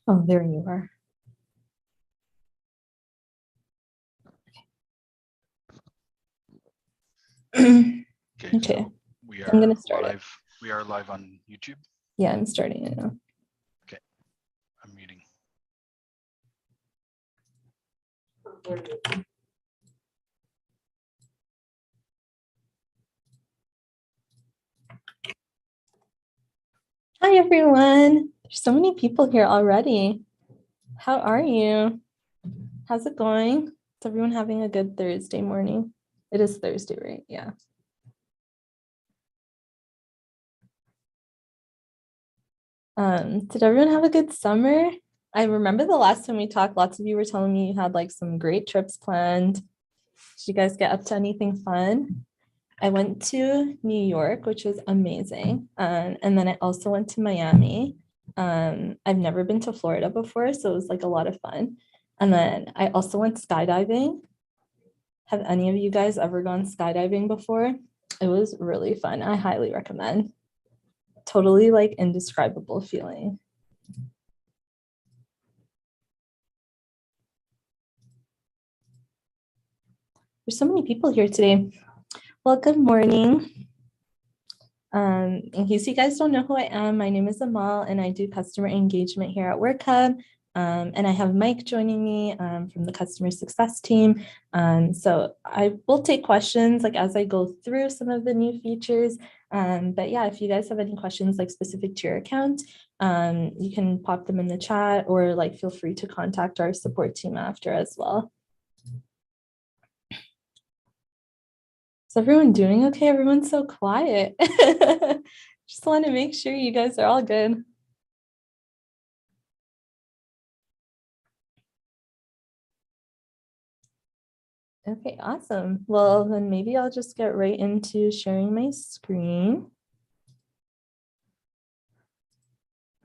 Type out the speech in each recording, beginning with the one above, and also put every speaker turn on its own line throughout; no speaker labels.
Oh, there you are. Okay.
Okay. So we are
I'm gonna start
live.
it.
We are live on YouTube.
Yeah, I'm starting it now.
Okay. I'm muting.
Hi, everyone. There's so many people here already. How are you? How's it going? Is everyone having a good Thursday morning? It is Thursday, right? Yeah. Did everyone have a good summer? I remember the last time we talked, lots of you were telling me you had like some great trips planned. Did you guys get up to anything fun? I went to New York, which was amazing. And then I also went to Miami. I've never been to Florida before, so it was like a lot of fun. And then I also went skydiving. Have any of you guys ever gone skydiving before? It was really fun. I highly recommend. Totally like indescribable feeling. There's so many people here today. Well, good morning. In case you guys don't know who I am, my name is Amal and I do customer engagement here at Workhub. And I have Mike joining me from the customer success team. So I will take questions like as I go through some of the new features. But yeah, if you guys have any questions like specific to your account, you can pop them in the chat or like feel free to contact our support team after as well. Is everyone doing okay? Everyone's so quiet. Just want to make sure you guys are all good. Okay, awesome. Well, then maybe I'll just get right into sharing my screen.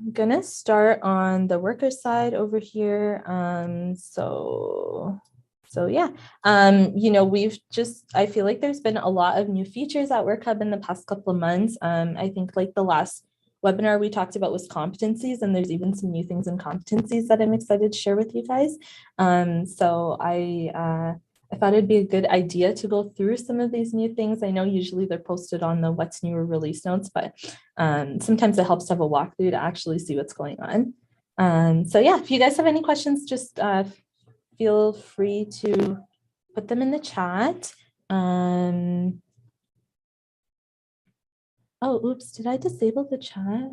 I'm gonna start on the worker side over here. So yeah, we've just, I feel like there's been a lot of new features at Workhub in the past couple of months. I think like the last webinar we talked about was competencies, and there's even some new things in competencies that I'm excited to share with you guys. So I thought it'd be a good idea to go through some of these new things. I know usually they're posted on the what's newer release notes, but sometimes it helps to have a walkthrough to actually see what's going on. So yeah, if you guys have any questions, just feel free to put them in the chat. Oh, oops, did I disable the chat?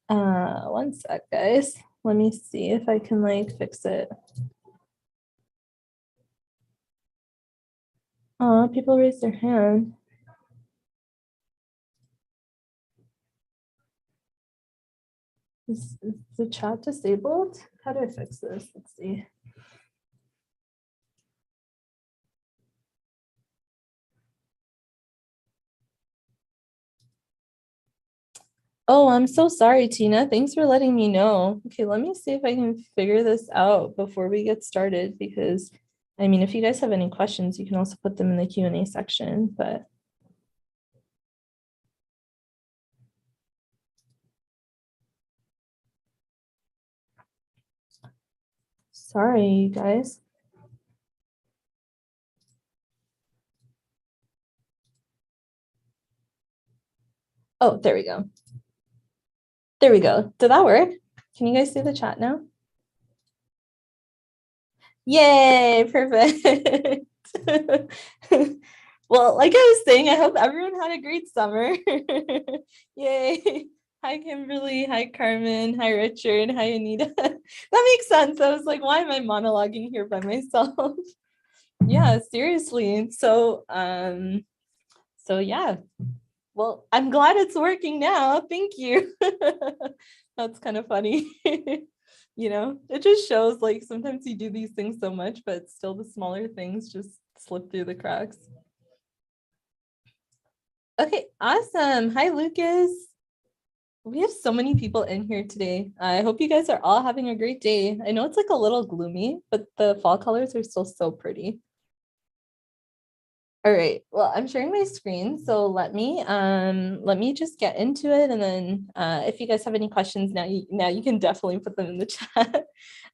One sec, guys. Let me see if I can like fix it. Oh, people raise their hand. Is the chat disabled? How do I fix this? Let's see. Oh, I'm so sorry, Tina. Thanks for letting me know. Okay, let me see if I can figure this out before we get started, because I mean, if you guys have any questions, you can also put them in the Q&A section, but sorry, you guys. Oh, there we go. There we go. Did that work? Can you guys see the chat now? Yay, perfect. Well, like I was saying, I hope everyone had a great summer. Yay. Hi, Kimberly. Hi, Carmen. Hi, Richard. Hi, Anita. That makes sense. I was like, why am I monologuing here by myself? Yeah, seriously. So yeah. Well, I'm glad it's working now. Thank you. That's kind of funny. It just shows like sometimes you do these things so much, but still the smaller things just slip through the cracks. Okay, awesome. Hi, Lucas. We have so many people in here today. I hope you guys are all having a great day. I know it's like a little gloomy, but the fall colors are still so pretty. All right, well, I'm sharing my screen, so let me just get into it, and then if you guys have any questions now, you can definitely put them in the chat.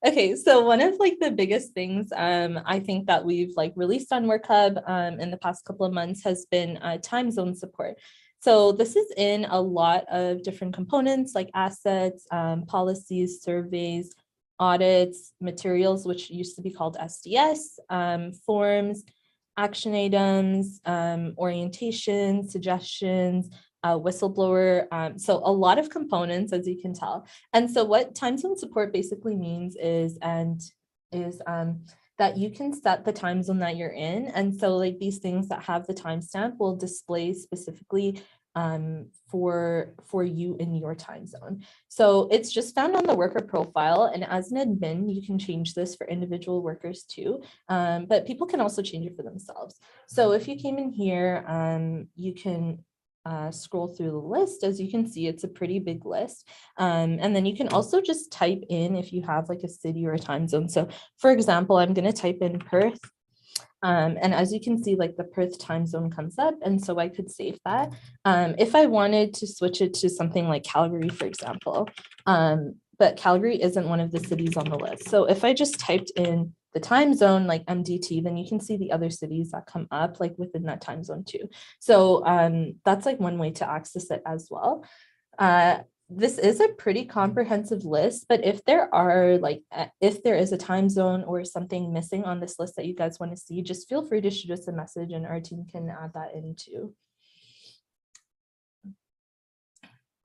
Okay, so one of like the biggest things I think that we've like released on Workhub in the past couple of months has been time zone support. So this is in a lot of different components like assets, policies, surveys, audits, materials, which used to be called SDS, forms, action items, orientation, suggestions, whistleblower. So a lot of components, as you can tell. And so what time zone support basically means is that you can set the time zone that you're in. And so like these things that have the timestamp will display specifically for you in your time zone. So it's just found on the worker profile. And as an admin, you can change this for individual workers too. But people can also change it for themselves. So if you came in here, you can scroll through the list. As you can see, it's a pretty big list. And then you can also just type in if you have like a city or a time zone. So for example, I'm going to type in Perth. And as you can see, like the Perth time zone comes up. And so I could save that. If I wanted to switch it to something like Calgary, for example, but Calgary isn't one of the cities on the list. So if I just typed in the time zone like MDT, then you can see the other cities that come up like within that time zone too. So that's like one way to access it as well. This is a pretty comprehensive list, but if there are like, if there is a time zone or something missing on this list that you guys want to see, just feel free to shoot us a message and our team can add that in too.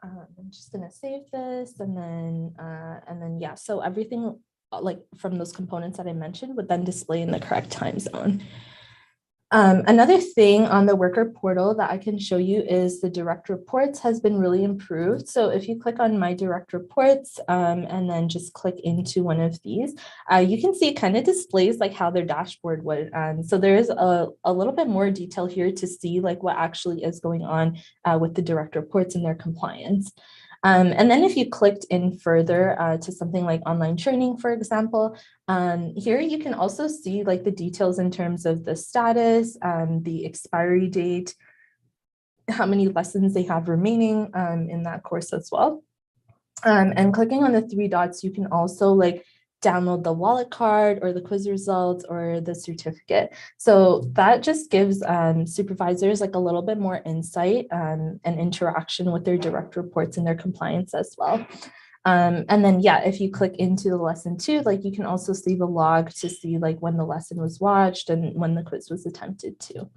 I'm just gonna save this and then yeah, so everything like from those components that I mentioned would then display in the correct time zone. Another thing on the worker portal that I can show you is the direct reports has been really improved. So if you click on my direct reports and then just click into one of these, you can see it kind of displays like how their dashboard would. So there is a little bit more detail here to see like what actually is going on with the direct reports and their compliance. And then if you clicked in further to something like online training, for example, here you can also see like the details in terms of the status, the expiry date, how many lessons they have remaining in that course as well. And clicking on the three dots, you can also like download the wallet card or the quiz results or the certificate. So that just gives supervisors like a little bit more insight and interaction with their direct reports and their compliance as well. And then, yeah, if you click into the lesson too, like you can also see the log to see like when the lesson was watched and when the quiz was attempted too.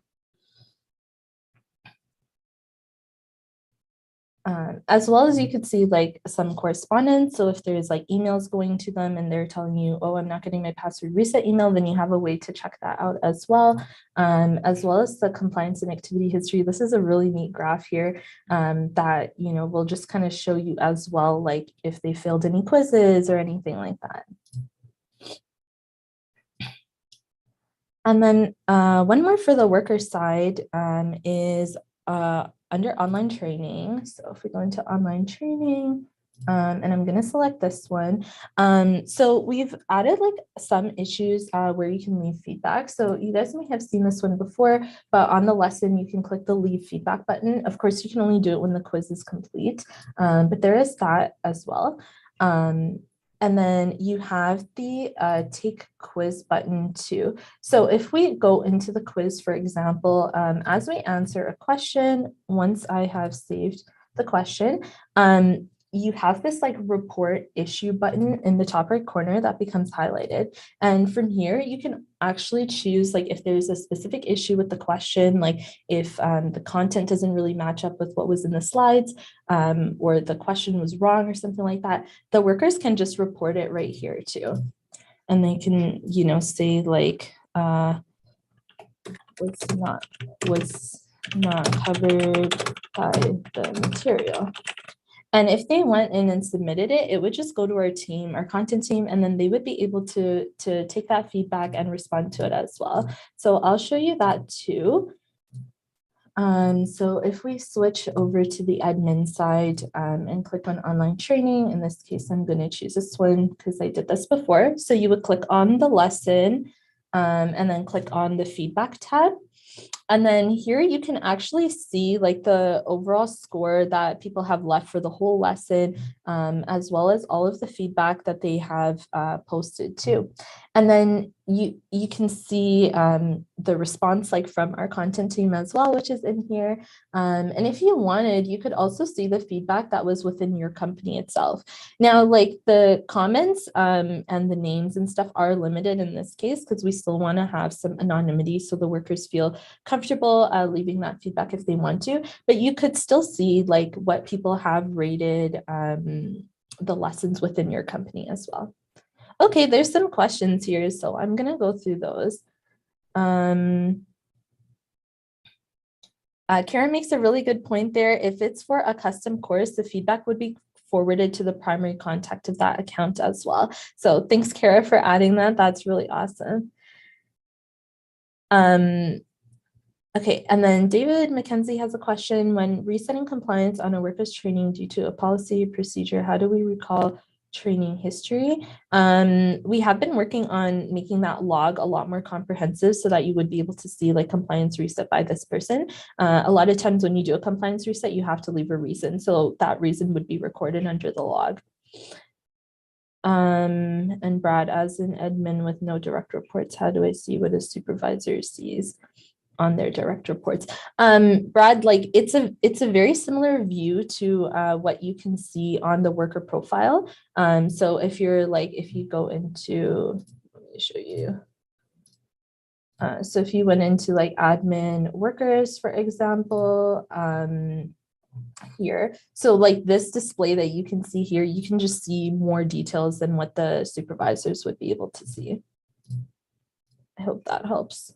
As well as you could see like some correspondence. So if there's like emails going to them and they're telling you, oh, I'm not getting my password reset email, then you have a way to check that out as well as the compliance and activity history. This is a really neat graph here that, you know, will just kind of show you as well, like if they failed any quizzes or anything like that. And then one more for the worker side is under online training. So if we go into online training, and I'm going to select this one. So we've added like some issues where you can leave feedback. So you guys may have seen this one before, but on the lesson, you can click the leave feedback button. Of course, you can only do it when the quiz is complete, but there is that as well. And then you have the take quiz button too. So if we go into the quiz, for example, as we answer a question, once I have saved the question, you have this like report issue button in the top right corner that becomes highlighted. And from here, you can actually choose like if there's a specific issue with the question, like if the content doesn't really match up with what was in the slides or the question was wrong or something like that, the workers can just report it right here too. And they can, you know, say like was not covered by the material. And if they went in and submitted it, it would just go to our team, our content team, and then they would be able to take that feedback and respond to it as well. So I'll show you that too. So if we switch over to the admin side and click on online training, in this case, I'm going to choose this one because I did this before. So you would click on the lesson and then click on the feedback tab. And then here you can actually see like the overall score that people have left for the whole lesson, as well as all of the feedback that they have posted too. And then you can see the response like from our content team as well, which is in here. And if you wanted, you could also see the feedback that was within your company itself. Now, like the comments and the names and stuff are limited in this case because we still want to have some anonymity so the workers feel comfortable leaving that feedback if they want to, but you could still see like what people have rated the lessons within your company as well. Okay, there's some questions here, so I'm gonna go through those. Karen makes a really good point there. If it's for a custom course, the feedback would be forwarded to the primary contact of that account as well. So thanks, Kara, for adding that. That's really awesome. Okay, and then David McKenzie has a question. When resetting compliance on a worker's training due to a policy procedure, how do we recall training history? We have been working on making that log a lot more comprehensive so that you would be able to see like compliance reset by this person. A lot of times when you do a compliance reset, you have to leave a reason. So that reason would be recorded under the log. And Brad, as an admin with no direct reports, how do I see what a supervisor sees on their direct reports? Brad, like it's a very similar view to what you can see on the worker profile. So if you're like, if you go into, let me show you. So if you went into like admin workers, for example, here, so like this display that you can see here, you can just see more details than what the supervisors would be able to see. I hope that helps.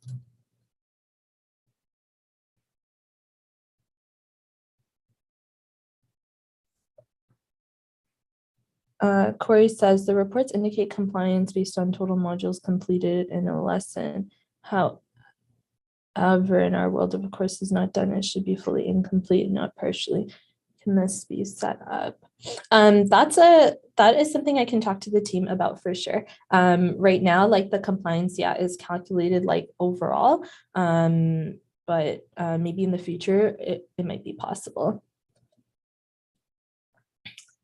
Corey says the reports indicate compliance based on total modules completed in a lesson. However, in our world, if a course is not done, it should be fully incomplete, not partially. Can this be set up? That is something I can talk to the team about for sure. Right now, like the compliance, yeah, is calculated like overall, but maybe in the future it might be possible.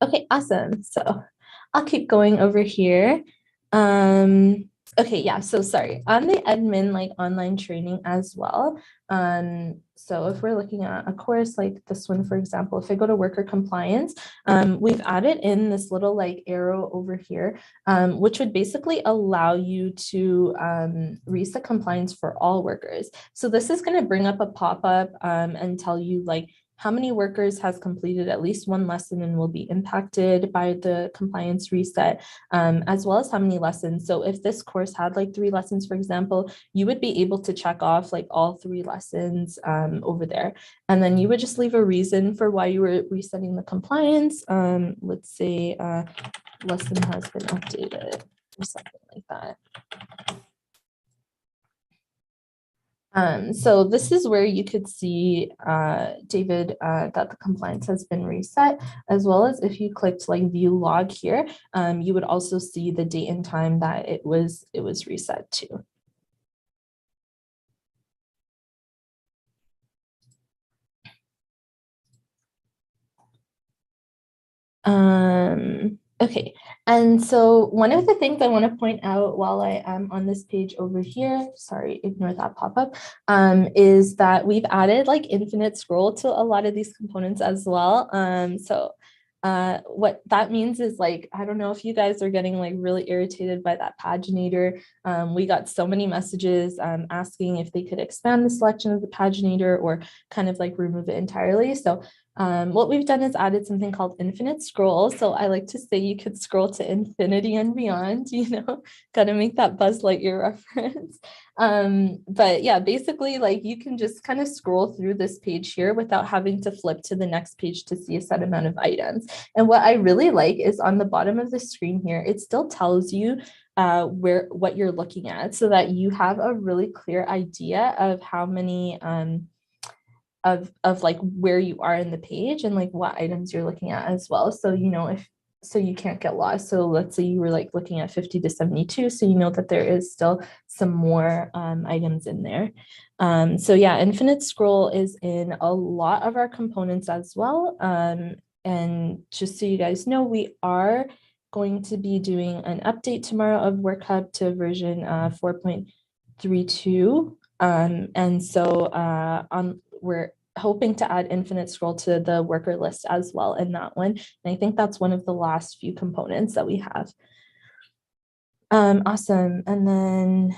Okay, awesome. So I'll keep going over here. Okay, yeah, so sorry. On the admin, like online training as well. So if we're looking at a course like this one, for example, if I go to worker compliance, we've added in this little like arrow over here, which would basically allow you to reset compliance for all workers. So this is going to bring up a pop-up and tell you like how many workers has completed at least one lesson and will be impacted by the compliance reset, as well as how many lessons. So if this course had like 3 lessons, for example, you would be able to check off like all 3 lessons over there. And then you would just leave a reason for why you were resetting the compliance. Let's say lesson has been updated or something like that. So this is where you could see, David, that the compliance has been reset, as well as if you clicked like view log here, you would also see the date and time that it was reset to. Okay, and so one of the things I want to point out while I am on this page over here, sorry, ignore that pop-up, is that we've added like infinite scroll to a lot of these components as well. So what that means is like, I don't know if you guys are getting like really irritated by that paginator. We got so many messages asking if they could expand the selection of the paginator or kind of like remove it entirely. So what we've done is added something called infinite scroll. So I like to say you could scroll to infinity and beyond, you know, got to make that Buzz Lightyear reference. But yeah, basically like you can just kind of scroll through this page here without having to flip to the next page to see a set amount of items. And what I really like is on the bottom of the screen here, it still tells you what you're looking at so that you have a really clear idea of how many of like where you are in the page and like what items you're looking at as well. So, you know, so you can't get lost. So let's say you were like looking at 50 to 72. So you know that there is still some more items in there. So yeah, infinite scroll is in a lot of our components as well. And just so you guys know, we are going to be doing an update tomorrow of Workhub to version 4.32. And so we're hoping to add infinite scroll to the worker list as well in that one. And I think that's one of the last few components that we have. Awesome. And then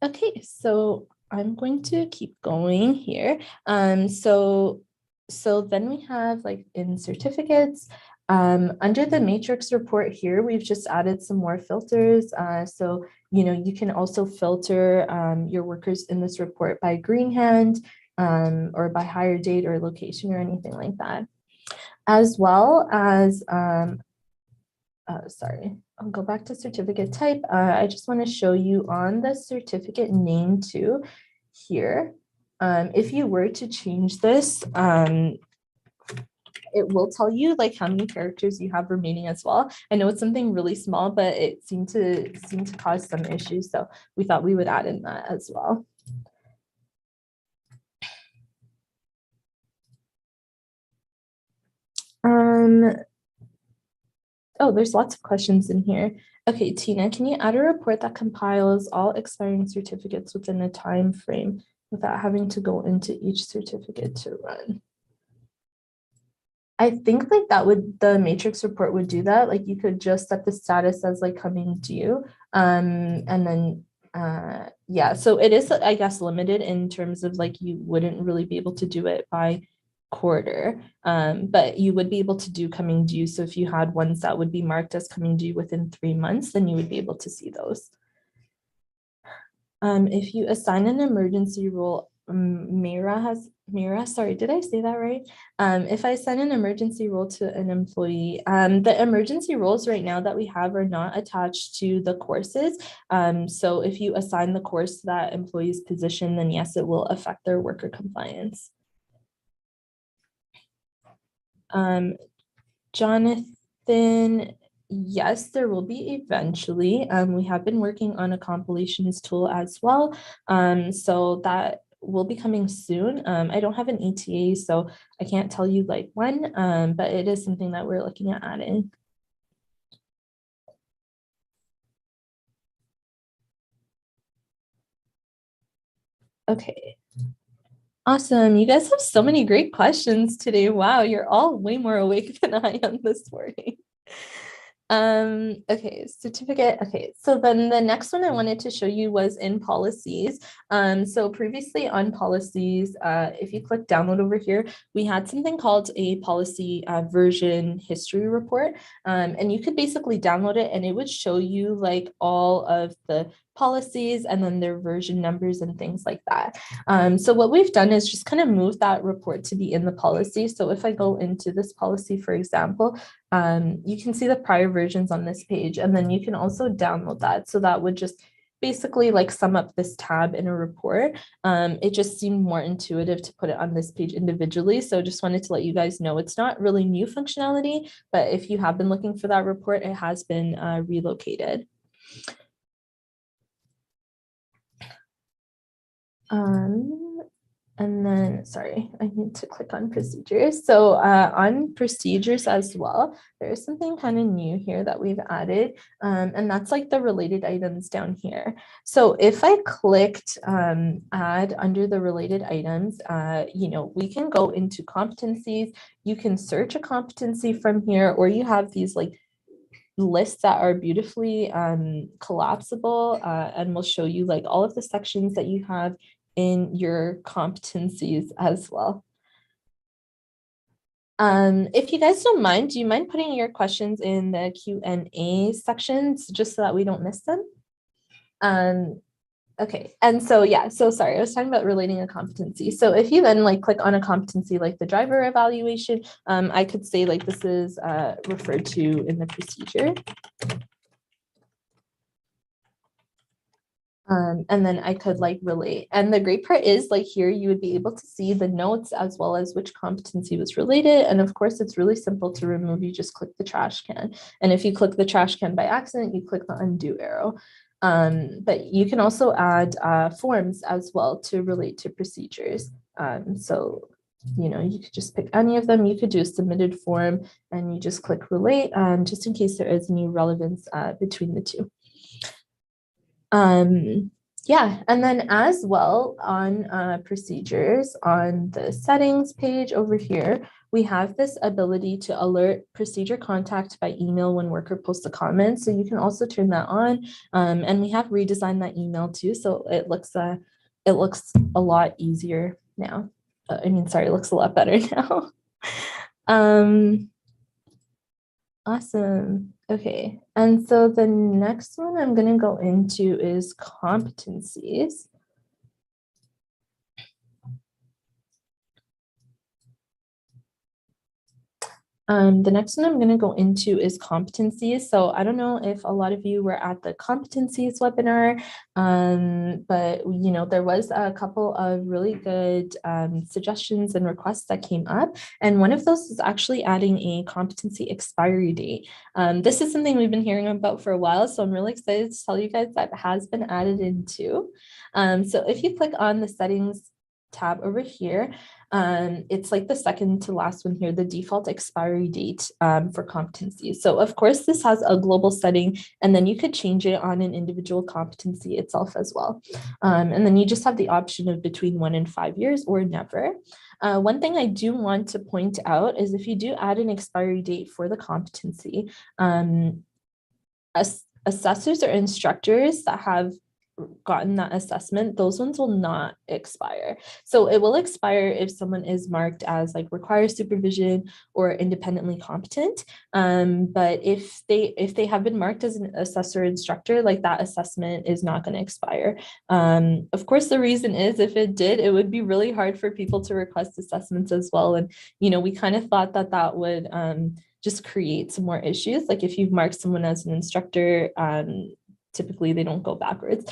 okay, so I'm going to keep going here. So then we have like in certificates, under the matrix report here, we've just added some more filters. So, you know, you can also filter your workers in this report by green hand or by hire date or location or anything like that. As well as sorry, I'll go back to certificate type. I just want to show you on the certificate name too here. If you were to change this, it will tell you like how many characters you have remaining as well. I know it's something really small, but it seemed to cause some issues. So we thought we would add in that as well. Oh, there's lots of questions in here. Okay, Tina, can you add a report that compiles all expiring certificates within a time frame without having to go into each certificate to run? I think like the matrix report would do that. Like you could just set the status as like coming due. And then yeah, so it is, I guess, limited in terms of like you wouldn't really be able to do it by quarter, but you would be able to do coming due. So if you had ones that would be marked as coming due within 3 months, then you would be able to see those. If you assign an emergency rule, Mira, sorry, did I say that right? If I assign an emergency role to an employee, the emergency roles right now that we have are not attached to the courses. So if you assign the course to that employee's position, then yes, it will affect their worker compliance. Jonathan, yes, there will be eventually. We have been working on a compilations tool as well. So that will be coming soon. I don't have an ETA, so I can't tell you like when, but it is something that we're looking at adding. Okay. Awesome. You guys have so many great questions today. Wow, you're all way more awake than I am this morning. Okay, certificate. Okay, so then the next one I wanted to show you was in policies. So previously on policies, if you click download over here, we had something called a policy version history report. And you could basically download it and it would show you like all of the policies and then their version numbers and things like that. So what we've done is just kind of move that report to be in the policy. So if I go into this policy, for example, you can see the prior versions on this page, and then you can also download that. So that would just basically like sum up this tab in a report. It just seemed more intuitive to put it on this page individually. So just wanted to let you guys know it's not really new functionality, but if you have been looking for that report, it has been relocated. And then, sorry, I need to click on procedures. So on procedures as well, there's something kind of new here that we've added, and that's like the related items down here. So if I clicked add under the related items, you know, we can go into competencies. You can search a competency from here, or you have these like lists that are beautifully collapsible, and will show you like all of the sections that you have in your competencies as well. If you guys don't mind, do you mind putting your questions in the Q&A sections just so that we don't miss them? Okay, and so yeah, so sorry, I was talking about relating a competency. So if you then like click on a competency like the driver evaluation, I could say like this is referred to in the procedure. And then I could like relate. And the great part is like here you would be able to see the notes as well as which competency was related. And of course, it's really simple to remove. You just click the trash can. And if you click the trash can by accident, you click the undo arrow. But you can also add forms as well to relate to procedures. So, you could just pick any of them. You could do a submitted form and you just click relate, just in case there is any relevance between the two. Yeah, and then as well on procedures on the settings page over here, we have this ability to alert procedure contact by email when worker posts a comment. So you can also turn that on. And we have redesigned that email too. So it looks a lot easier now. Sorry, it looks a lot better now. Awesome. Okay. And so the next one I'm going to go into is competencies. The next one I'm going to go into is competencies. So I don't know if a lot of you were at the competencies webinar, but there was a couple of really good suggestions and requests that came up. And one of those is actually adding a competency expiry date. This is something we've been hearing about for a while, so I'm really excited to tell you guys that has been added in too. So if you click on the settings tab over here, it's like the second to last one here, the default expiry date for competencies. So of course, this has a global setting, and then you could change it on an individual competency itself as well. And then you just have the option of between 1 and 5 years or never. One thing I do want to point out is if you do add an expiry date for the competency, assessors or instructors that have gotten that assessment, those ones will not expire. So it will expire if someone is marked as like requires supervision or independently competent. But if they have been marked as an assessor instructor, like that assessment is not going to expire. Of course, the reason is if it did, it would be really hard for people to request assessments as well. And we kind of thought that would just create some more issues. Like if you've marked someone as an instructor, typically they don't go backwards.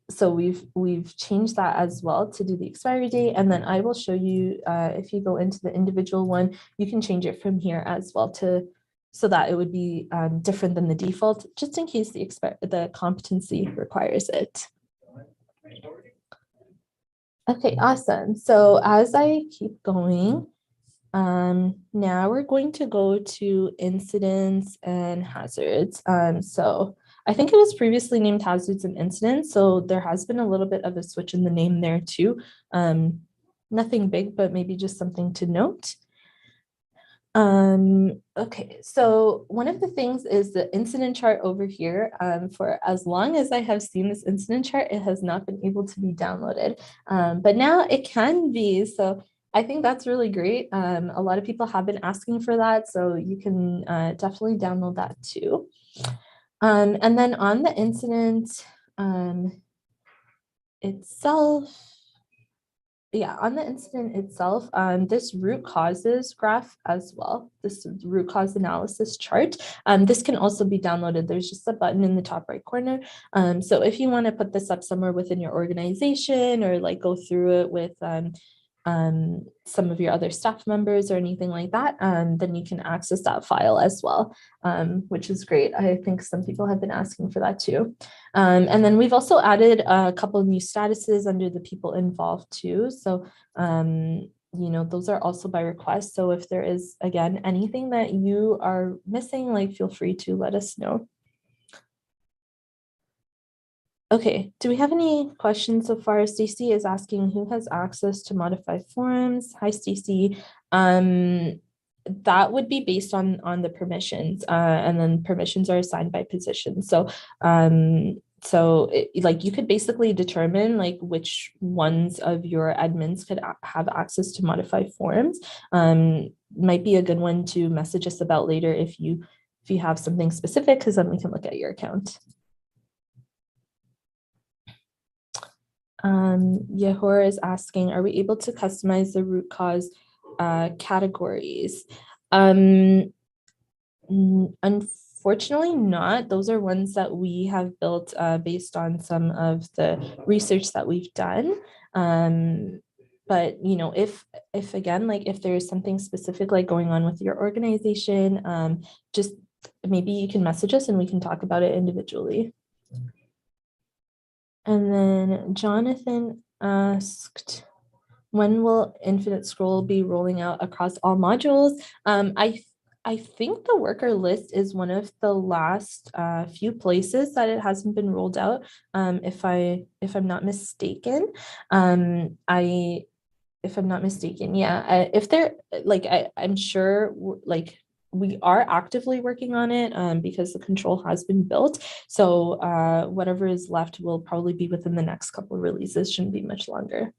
So we've changed that as well to do the expiry date. And then I will show you, if you go into the individual one, you can change it from here as well so that it would be different than the default, just in case the competency requires it. Okay, awesome. So as I keep going, now we're going to go to incidents and hazards. So I think it was previously named hazards and incidents. So there has been a little bit of a switch in the name there too. Nothing big, but maybe just something to note. Okay, so one of the things is the incident chart over here. For as long as I have seen this incident chart, it has not been able to be downloaded. But now it can be. So I think that's really great. A lot of people have been asking for that, so you can definitely download that too. And then on the incident itself, on the incident itself, this root causes graph as well, this root cause analysis chart, this can also be downloaded. There's just a button in the top right corner. So if you want to put this up somewhere within your organization or like go through it with some of your other staff members or anything like that, then you can access that file as well, which is great. I think some people have been asking for that too. And then we've also added a couple of new statuses under the people involved too. So, those are also by request. So if there is, again, anything that you are missing, like feel free to let us know. Okay, do we have any questions so far? Stacy is asking who has access to modify forms. Hi, Stacy. That would be based on the permissions, and then permissions are assigned by position. So, like you could basically determine like which ones of your admins could have access to modify forms. Might be a good one to message us about later if you have something specific, because then we can look at your account. Yehor is asking, are we able to customize the root cause categories? Unfortunately not. Those are ones that we have built based on some of the research that we've done. But if again, like if there's something specific like going on with your organization, just maybe you can message us and we can talk about it individually. And then Jonathan asked, when will Infinite Scroll be rolling out across all modules? I think the worker list is one of the last few places that it hasn't been rolled out. If I'm not mistaken, if I'm not mistaken, yeah. If they're like, I'm sure like we are actively working on it because the control has been built. So whatever is left will probably be within the next couple of releases. Shouldn't be much longer.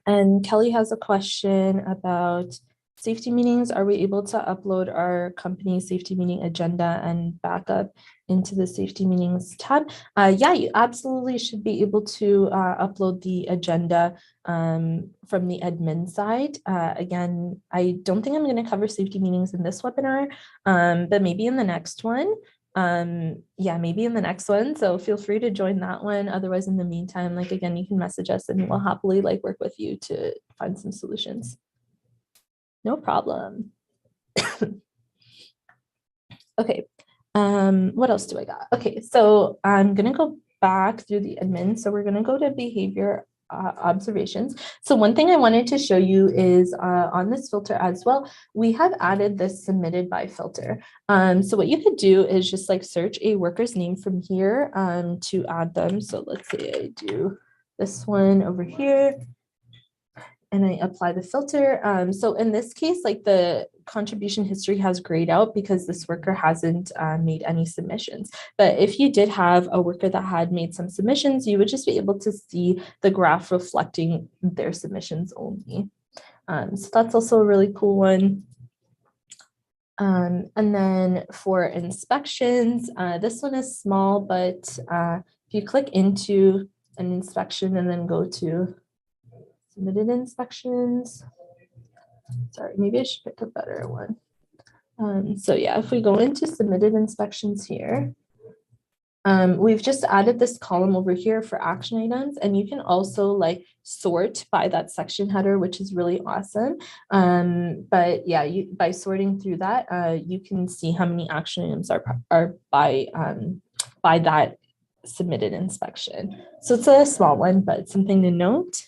And Kelly has a question about safety meetings. Are we able to upload our company safety meeting agenda and backup into the safety meetings tab? Yeah, you absolutely should be able to upload the agenda from the admin side. Again, I don't think I'm going to cover safety meetings in this webinar, but maybe in the next one. Yeah, maybe in the next one, so feel free to join that one. Otherwise, in the meantime, like again, you can message us and we'll happily like work with you to find some solutions. No problem. Okay, what else do I got? Okay, so I'm gonna go back through the admin. So we're gonna go to behavior observations. So one thing I wanted to show you is on this filter as well, we have added this submitted by filter. So what you could do is just like search a worker's name from here to add them. So let's say I do this one over here and I apply the filter. So in this case, like the contribution history has grayed out because this worker hasn't made any submissions. But if you did have a worker that had made some submissions, you would just be able to see the graph reflecting their submissions only. So that's also a really cool one. And then for inspections, this one is small, but if you click into an inspection and then go to submitted inspections. Sorry, maybe I should pick a better one. So yeah, if we go into submitted inspections here, we've just added this column over here for action items, and you can also like sort by that section header, which is really awesome. But yeah, by sorting through that, you can see how many action items are by that submitted inspection. So it's a small one, but something to note.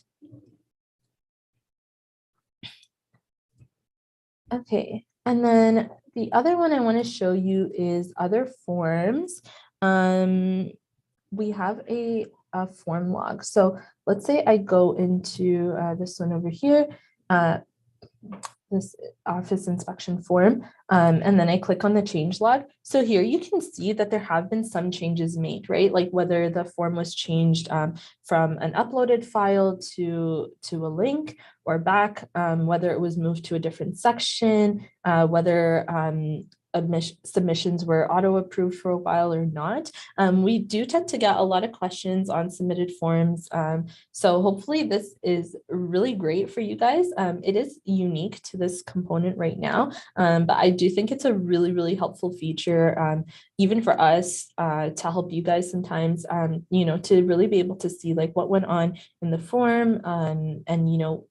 Okay, and then the other one I want to show you is other forms. We have a form log. So let's say I go into this one over here, this office inspection form, and then I click on the change log. So here you can see that there have been some changes made, right? Like whether the form was changed from an uploaded file to a link or back, whether it was moved to a different section, whether submissions were auto-approved for a while or not. We do tend to get a lot of questions on submitted forms. So hopefully this is really great for you guys. It is unique to this component right now, but I do think it's a really, really helpful feature, even for us to help you guys sometimes, you know, to really be able to see like what went on in the form and, you know,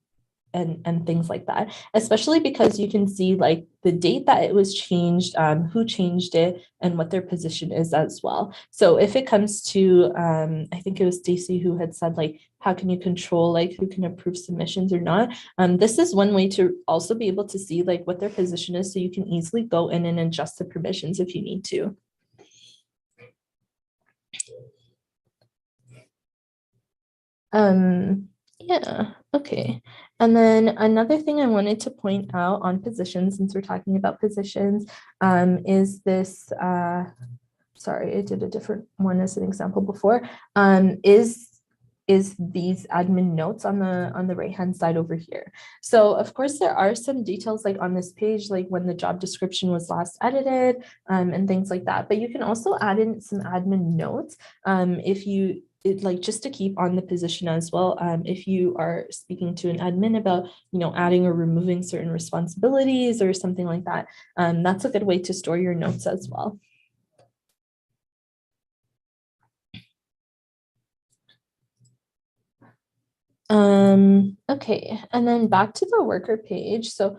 and things like that, especially because you can see like the date that it was changed, who changed it, and what their position is as well. So if it comes to, I think it was Stacy who had said like, how can you control like who can approve submissions or not? This is one way to also be able to see like what their position is, so you can easily go in and adjust the permissions if you need to. Yeah, okay. And then another thing I wanted to point out on positions, since we're talking about positions, is this, sorry, I did a different one as an example before, is these admin notes on the right hand side over here. So of course there are some details like on this page, like when the job description was last edited and things like that, but you can also add in some admin notes if you like just to keep on the position as well. If you are speaking to an admin about, you know, adding or removing certain responsibilities or something like that, that's a good way to store your notes as well. Okay, and then back to the worker page. So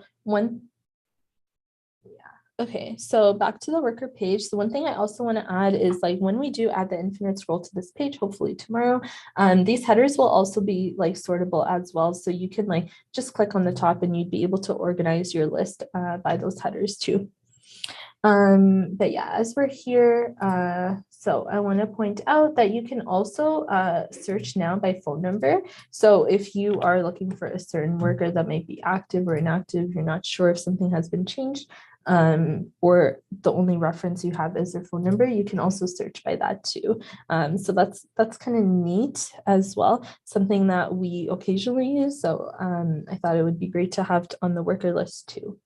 Okay, so back to the worker page. So one thing I also want to add is like when we do add the infinite scroll to this page, hopefully tomorrow, these headers will also be like sortable as well. So you can like just click on the top and you'd be able to organize your list by those headers too. But yeah, as we're here, so I want to point out that you can also search now by phone number. So if you are looking for a certain worker that might be active or inactive, you're not sure if something has been changed, or the only reference you have is their phone number, you can also search by that too. So that's kind of neat as well, something that we occasionally use. So I thought it would be great to have on the worker list too.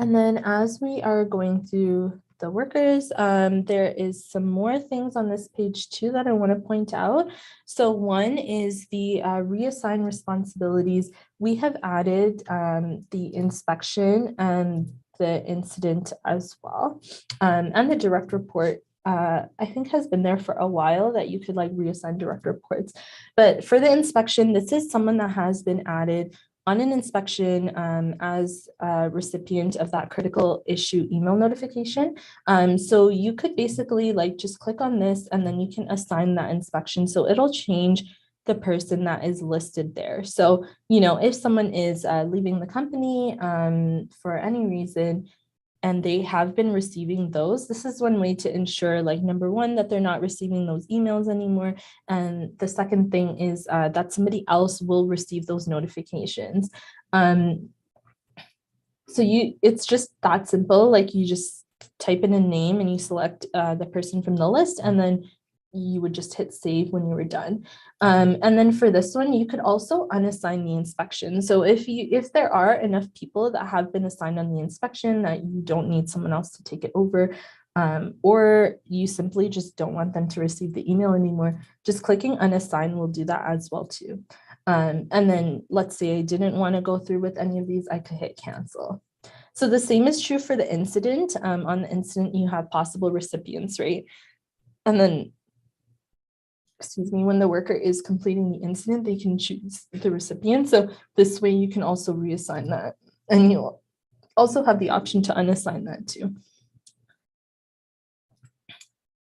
And then as we are going through the workers, there is some more things on this page too that I want to point out. So one is the reassign responsibilities. We have added the inspection and the incident as well, and the direct report. I think has been there for a while that you could like reassign direct reports. But for the inspection, this is someone that has been added on an inspection as a recipient of that critical issue email notification. So you could basically like just click on this and then you can assign that inspection. So it'll change the person that is listed there. So, you know, if someone is leaving the company for any reason, and they have been receiving those, this is one way to ensure, like, number one, that they're not receiving those emails anymore. And the second thing is that somebody else will receive those notifications. So it's just that simple. Like you just type in a name and you select the person from the list, and then you would just hit save when you were done. And then for this one, you could also unassign the inspection. So if there are enough people that have been assigned on the inspection that you don't need someone else to take it over, or you simply just don't want them to receive the email anymore, just clicking unassign will do that as well too. And then let's say I didn't want to go through with any of these, I could hit cancel. So the same is true for the incident. On the incident, you have possible recipients, right? And then, excuse me, when the worker is completing the incident, they can choose the recipient. So this way you can also reassign that. And you'll also have the option to unassign that too.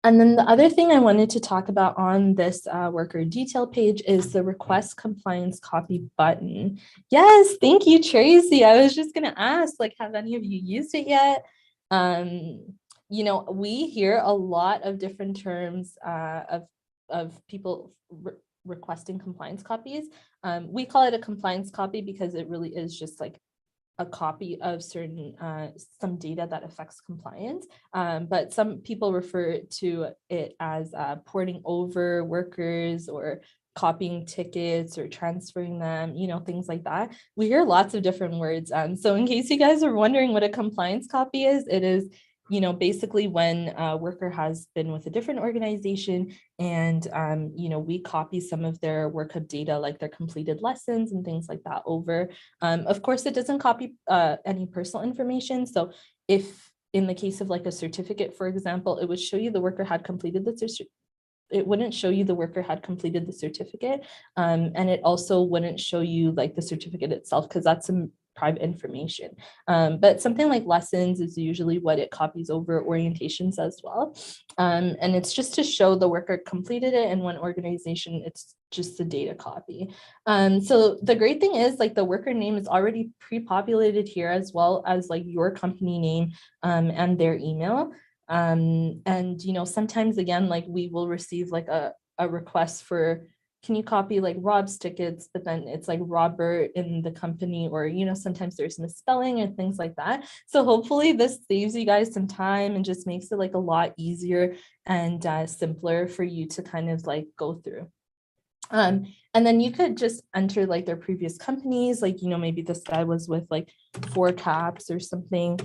And then the other thing I wanted to talk about on this worker detail page is the request compliance copy button. Yes, thank you, Tracy. I was just gonna ask, like, have any of you used it yet? You know, we hear a lot of different terms of people requesting compliance copies. We call it a compliance copy because it really is just like a copy of certain some data that affects compliance, but some people refer to it as porting over workers or copying tickets or transferring them, you know, things like that. We hear lots of different words. So in case you guys are wondering what a compliance copy is, it is, you know, basically when a worker has been with a different organization and, you know, we copy some of their Workhub data, like their completed lessons and things like that over. Of course, it doesn't copy any personal information. So if in the case of like a certificate, for example, it would show you the worker had completed the it wouldn't show you the worker had completed the certificate. And it also wouldn't show you like the certificate itself because that's some private information. But something like lessons is usually what it copies over, orientations as well. And it's just to show the worker completed it in one organization. It's just a data copy. So the great thing is like the worker name is already pre-populated here as well as like your company name and their email. And you know, sometimes again, like we will receive like a request for, can you copy like Rob's tickets, but then it's like Robert in the company, or you know, sometimes there's misspelling and things like that. So hopefully this saves you guys some time and just makes it like a lot easier and simpler for you to kind of like go through. And then you could just enter like their previous companies, like, you know, maybe this guy was with like 4CAPS or something.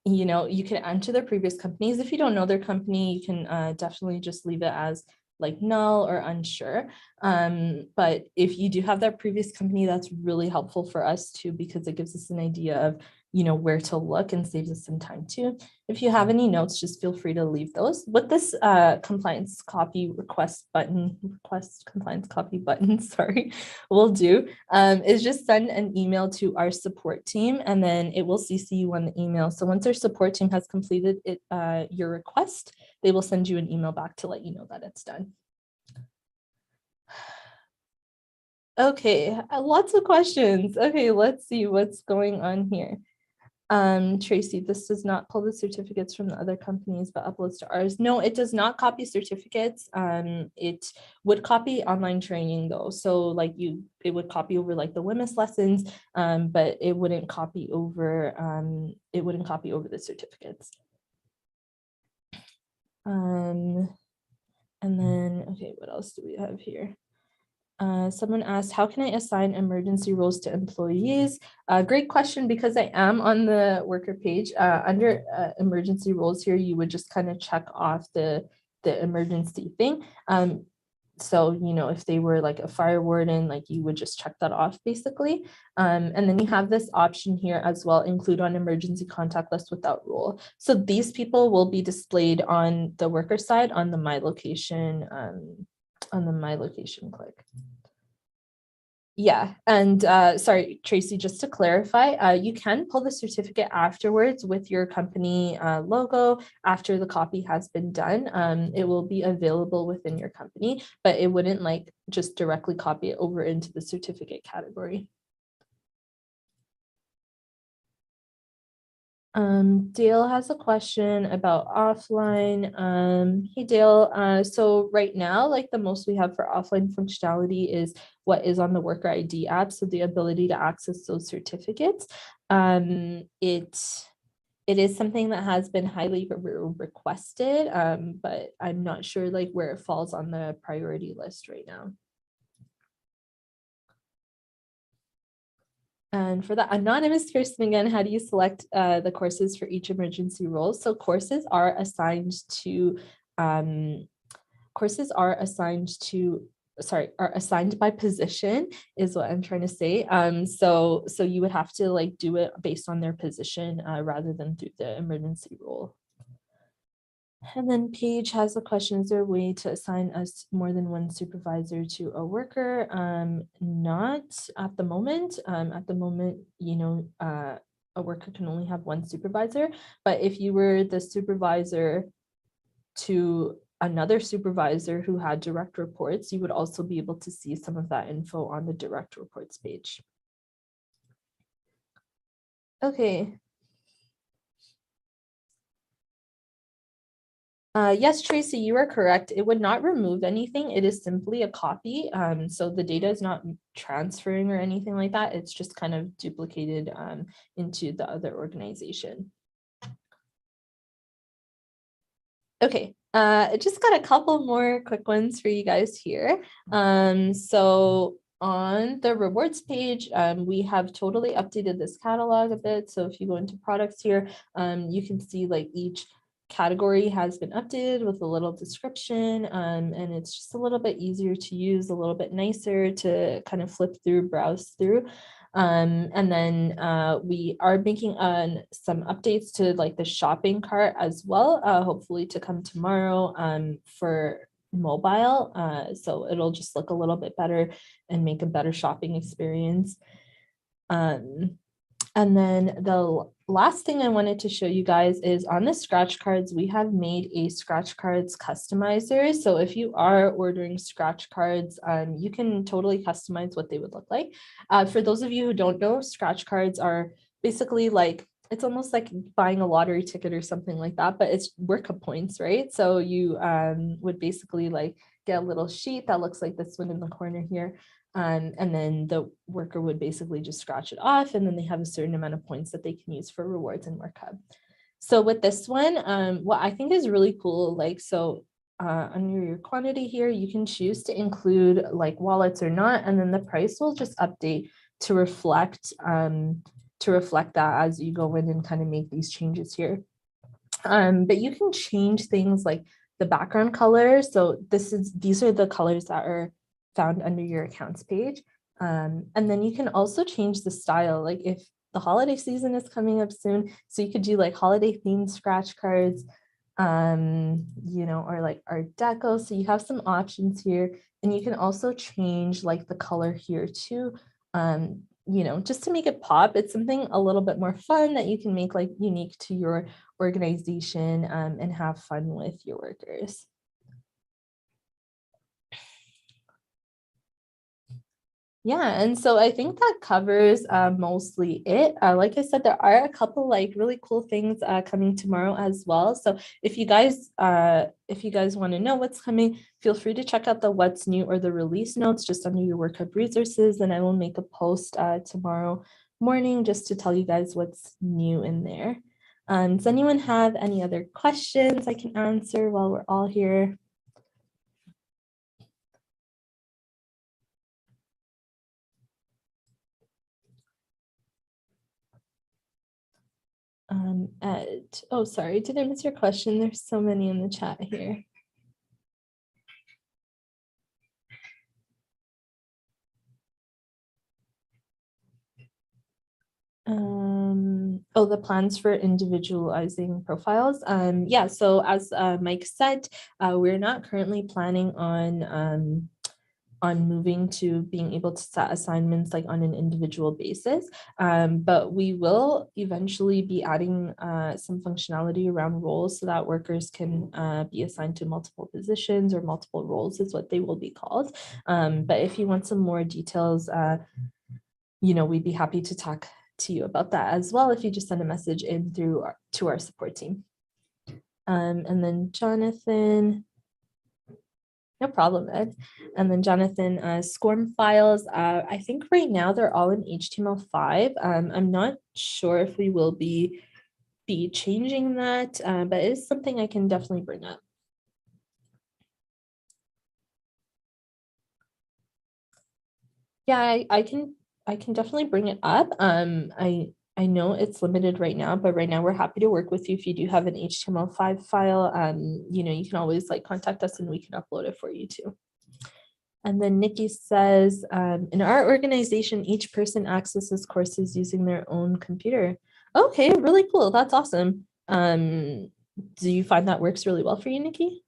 You know, you can enter their previous companies. If you don't know their company, you can definitely just leave it as like null or unsure. But if you do have that previous company, that's really helpful for us too, because it gives us an idea of where to look, and saves us some time too. If you have any notes, just feel free to leave those. What this compliance copy compliance copy button, sorry, will do is just send an email to our support team, and then it will CC you on the email. So once our support team has completed it, your request, they will send you an email back to let you know that it's done. Okay, lots of questions. Okay, let's see what's going on here. Tracy, this does not pull the certificates from the other companies, but uploads to ours. No, it does not copy certificates. It would copy online training though. So like it would copy over like the WMIS lessons, but it wouldn't copy over the certificates. And then, okay, what else do we have here? Someone asked, how can I assign emergency roles to employees? Great question, because I am on the worker page. Under emergency roles here, you would just kind of check off the emergency thing. So, if they were like a fire warden, like you would just check that off basically. And then you have this option here as well, include on emergency contact list without role. So these people will be displayed on the worker side on the My Location click. Yeah, and sorry, Tracy, just to clarify, you can pull the certificate afterwards with your company logo after the copy has been done. It will be available within your company, but it wouldn't like just directly copy it over into the certificate category. Dale has a question about offline. Hey Dale, so right now, like the most we have for offline functionality is what is on the Worker ID app. So the ability to access those certificates. It is something that has been highly requested, but I'm not sure like where it falls on the priority list right now. And for that anonymous person again, how do you select the courses for each emergency role? So courses are assigned by position is what I'm trying to say. So you would have to like do it based on their position rather than through the emergency role. And then Paige has a question, is there a way to assign us more than one supervisor to a worker? Not at the moment. At the moment, a worker can only have one supervisor, but if you were the supervisor to another supervisor who had direct reports, you would also be able to see some of that info on the direct reports page. Okay. Yes, Tracy, you are correct. It would not remove anything. It is simply a copy. So the data is not transferring or anything like that. It's just kind of duplicated into the other organization. Okay, I just got a couple more quick ones for you guys here. So on the rewards page, we have totally updated this catalog a bit. So if you go into products here, you can see like each category has been updated with a little description, and it's just a little bit easier to use, a little bit nicer to kind of flip through, browse through. And then we are making some updates to like the shopping cart as well, hopefully to come tomorrow for mobile. So it'll just look a little bit better and make a better shopping experience. And then the last thing I wanted to show you guys is on the scratch cards, we have made a scratch cards customizer. So if you are ordering scratch cards, you can totally customize what they would look like. For those of you who don't know, scratch cards are basically like, it's almost like buying a lottery ticket or something like that, but it's Workhub points, right? So you would basically like get a little sheet that looks like this one in the corner here. And then the worker would basically just scratch it off, and then they have a certain amount of points that they can use for rewards in Workhub. So with this one, what I think is really cool, like, so under your quantity here, you can choose to include like wallets or not, and then the price will just update to reflect that as you go in and kind of make these changes here. But you can change things like the background color. So these are the colors that are found under your accounts page. And then you can also change the style. Like if the holiday season is coming up soon. So you could do like holiday themed scratch cards, or like Art Deco. So you have some options here, and you can also change like the color here too. Just to make it pop. It's something a little bit more fun that you can make like unique to your organization, and have fun with your workers. Yeah, and so I think that covers mostly it. Like I said, there are a couple like really cool things coming tomorrow as well. So if you guys want to know what's coming, feel free to check out the what's new or the release notes just under your Workhub resources, and I will make a post tomorrow morning just to tell you guys what's new in there. Does anyone have any other questions I can answer while we're all here? Oh, sorry, did I miss your question? There's so many in the chat here. The plans for individualizing profiles. Yeah, so as Mike said, we're not currently planning on moving to being able to set assignments like on an individual basis. But we will eventually be adding some functionality around roles so that workers can be assigned to multiple positions, or multiple roles is what they will be called. But if you want some more details, we'd be happy to talk to you about that as well if you just send a message in to our support team. And then Jonathan, no problem, Ed. And then Jonathan, SCORM files, I think right now they're all in HTML5. I'm not sure if we will be changing that, but it is something I can definitely bring up. Yeah, I can definitely bring it up. I know it's limited right now, but right now we're happy to work with you. If you do have an HTML5 file, you can always like contact us and we can upload it for you too. And then Nikki says, in our organization, each person accesses courses using their own computer. Okay, really cool. That's awesome. Do you find that works really well for you, Nikki?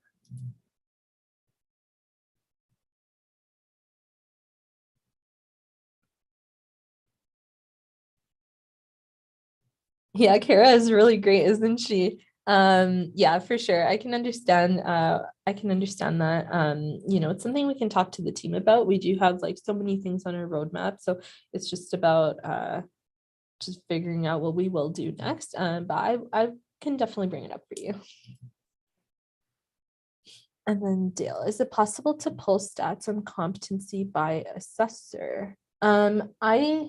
Yeah, Kara is really great, isn't she? Yeah, for sure. I can understand that. It's something we can talk to the team about. We do have like so many things on our roadmap, so it's just about just figuring out what we will do next. But I can definitely bring it up for you. And then Dale, is it possible to post stats on competency by assessor? I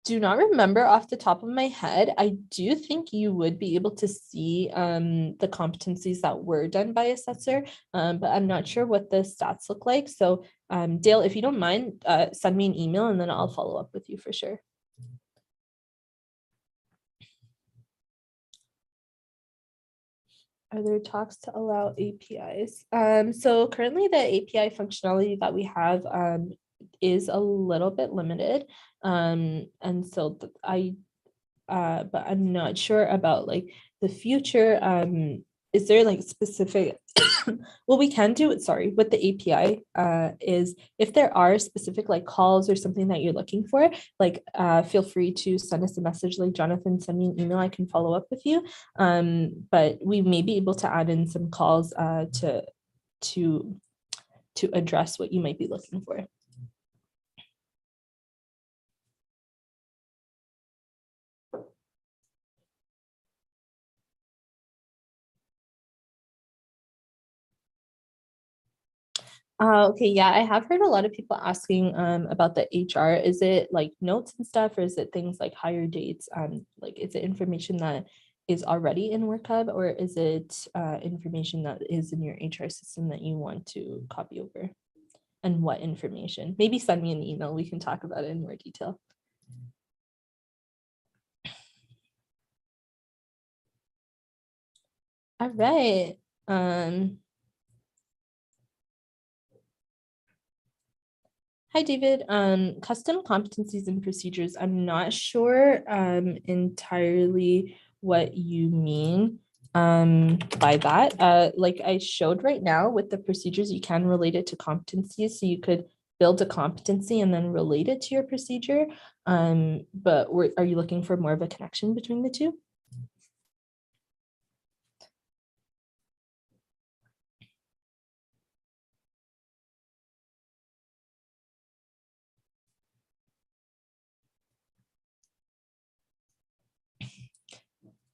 do not remember off the top of my head. I do think you would be able to see the competencies that were done by assessor, but I'm not sure what the stats look like. So Dale, if you don't mind, send me an email and then I'll follow up with you for sure. Are there talks to allow APIs? So currently the API functionality that we have is a little bit limited. And so but I'm not sure about like the future. Is there like specific what we can do, sorry, with the API is if there are specific like calls or something that you're looking for, like feel free to send us a message, like Jonathan, send me an email, I can follow up with you. But we may be able to add in some calls to address what you might be looking for. Okay, yeah, I have heard a lot of people asking about the HR. Is it like notes and stuff, or is it things like hire dates? Like, is it information that is already in Workhub, or is it information that is in your HR system that you want to copy over? And what information? Maybe send me an email. We can talk about it in more detail. All right. Hi, David. Custom competencies and procedures. I'm not sure entirely what you mean by that. Like I showed right now with the procedures, you can relate it to competencies. So you could build a competency and then relate it to your procedure. But are you looking for more of a connection between the two?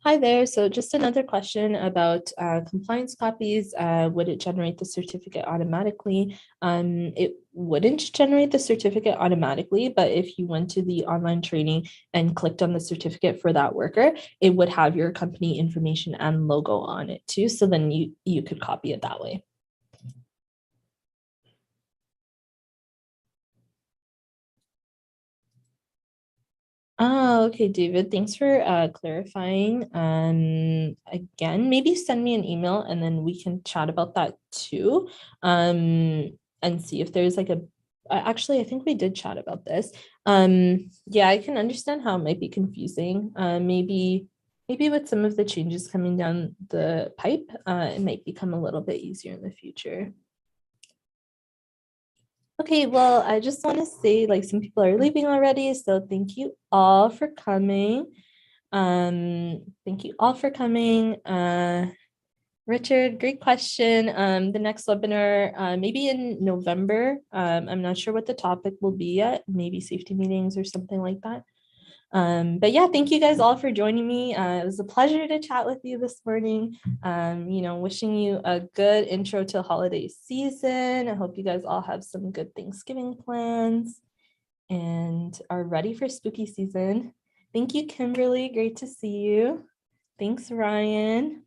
Hi there. So just another question about compliance copies. Would it generate the certificate automatically? It wouldn't generate the certificate automatically, but if you went to the online training and clicked on the certificate for that worker, it would have your company information and logo on it too. So then you could copy it that way. Oh, okay, David. Thanks for clarifying. Again, maybe send me an email and then we can chat about that too. And see if there's like a actually, I think we did chat about this. Yeah, I can understand how it might be confusing. Maybe with some of the changes coming down the pipe, it might become a little bit easier in the future. Okay, well, I just want to say like some people are leaving already, so thank you all for coming. Thank you all for coming. Richard, great question. The next webinar, maybe in November. I'm not sure what the topic will be yet, maybe safety meetings or something like that. But yeah, thank you guys all for joining me. It was a pleasure to chat with you this morning. Wishing you a good intro to holiday season. I hope you guys all have some good Thanksgiving plans and are ready for spooky season. Thank you, Kimberly. Great to see you. Thanks, Ryan.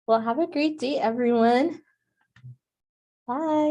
Well, have a great day, everyone. Bye.